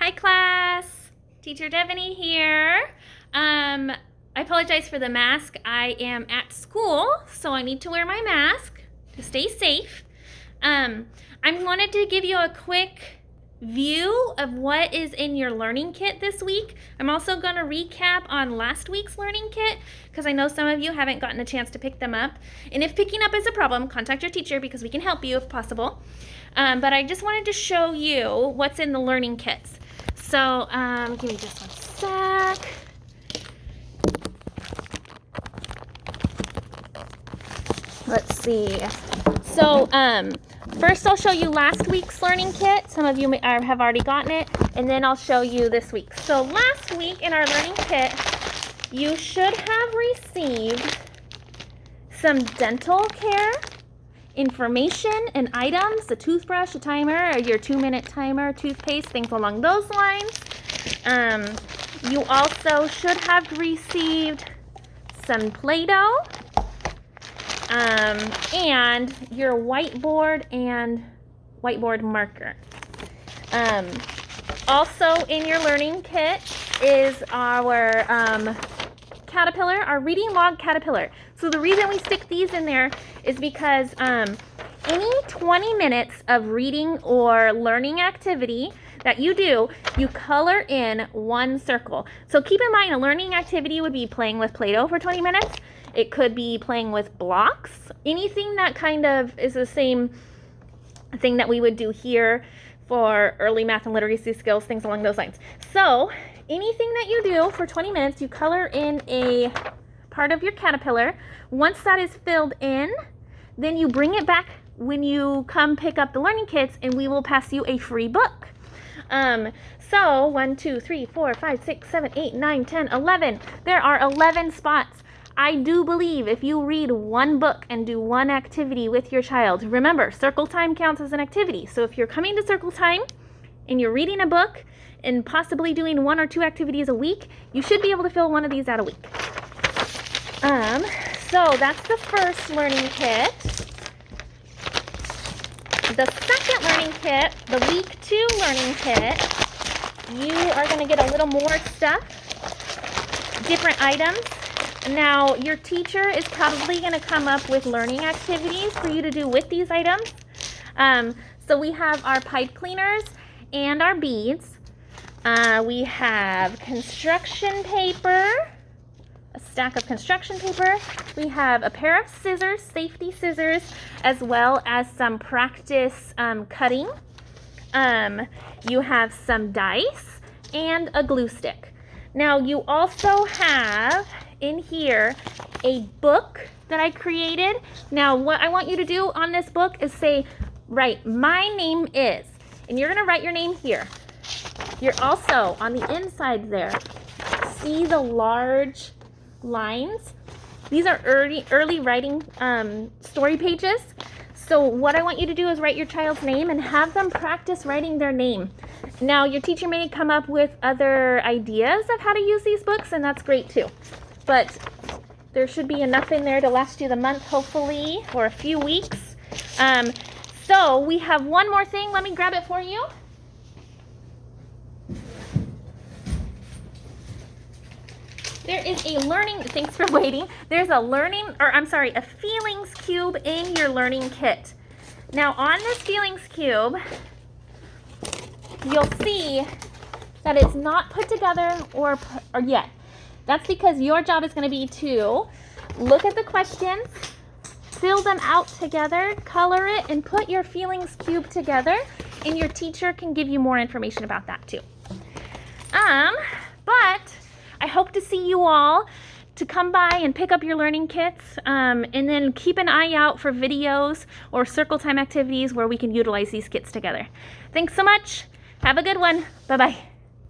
Hi class, Teacher Devaney here. I apologize for the mask. I am at school, so I need to wear my mask to stay safe. I wanted to give you a quick view of what is in your learning kit this week. I'm also going to recap on last week's learning kit because I know some of you haven't gotten a chance to pick them up. And if picking up is a problem, contact your teacher because we can help you if possible. But I just wanted to show you what's in the learning kits. So give me just one sec. Let's see. So first I'll show you last week's learning kit. Some of you have already gotten it. And then I'll show you this week. So last week in our learning kit, you should have received some dental care information and items, a toothbrush, a timer, or your 2-minute timer, toothpaste, things along those lines. You also should have received some Play-Doh and your whiteboard and whiteboard marker. Also in your learning kit is our caterpillar, our reading log caterpillar. So the reason we stick these in there is because any 20 minutes of reading or learning activity that you do, you color in one circle. So keep in mind, a learning activity would be playing with Play-Doh for 20 minutes. It could be playing with blocks, anything that kind of is the same thing that we would do here for early math and literacy skills, things along those lines. So anything that you do for 20 minutes, you color in a part of your caterpillar. Once that is filled in, then you bring it back when you come pick up the learning kits and we will pass you a free book. So 1, 2, 3, 4, 5, 6, 7, 8, 9, 10, 11. There are 11 spots. I do believe if you read one book and do one activity with your child, remember, circle time counts as an activity. So if you're coming to circle time and you're reading a book and possibly doing 1 or 2 activities a week, you should be able to fill one of these out a week. So that's the first learning kit. The second learning kit, the week 2 learning kit, you are going to get a little more stuff, different items. Now, your teacher is probably going to come up with learning activities for you to do with these items. So we have our pipe cleaners and our beads. We have construction paper, a stack of construction paper. We have a pair of scissors, safety scissors, as well as some practice cutting. You have some dice and a glue stick. Now, you also have in here a book that I created. Now, what I want you to do on this book is write my name is, and you're going to write your name here. You're also on the inside there. See the large lines? These are early writing story pages. So what I want you to do is write your child's name and have them practice writing their name. Now, your teacher may come up with other ideas of how to use these books, and that's great too. But there should be enough in there to last you the month, hopefully, or a few weeks. So we have one more thing. Let me grab it for you. There is a thanks for waiting. There's a feelings cube in your learning kit. Now on this feelings cube, you'll see that it's not put together or yet. That's because your job is going to be to look at the questions, fill them out together, color it, and put your feelings cube together, and your teacher can give you more information about that too. But I hope to see you all to come by and pick up your learning kits, and then keep an eye out for videos or circle time activities where we can utilize these kits together. Thanks so much. Have a good one. Bye-bye.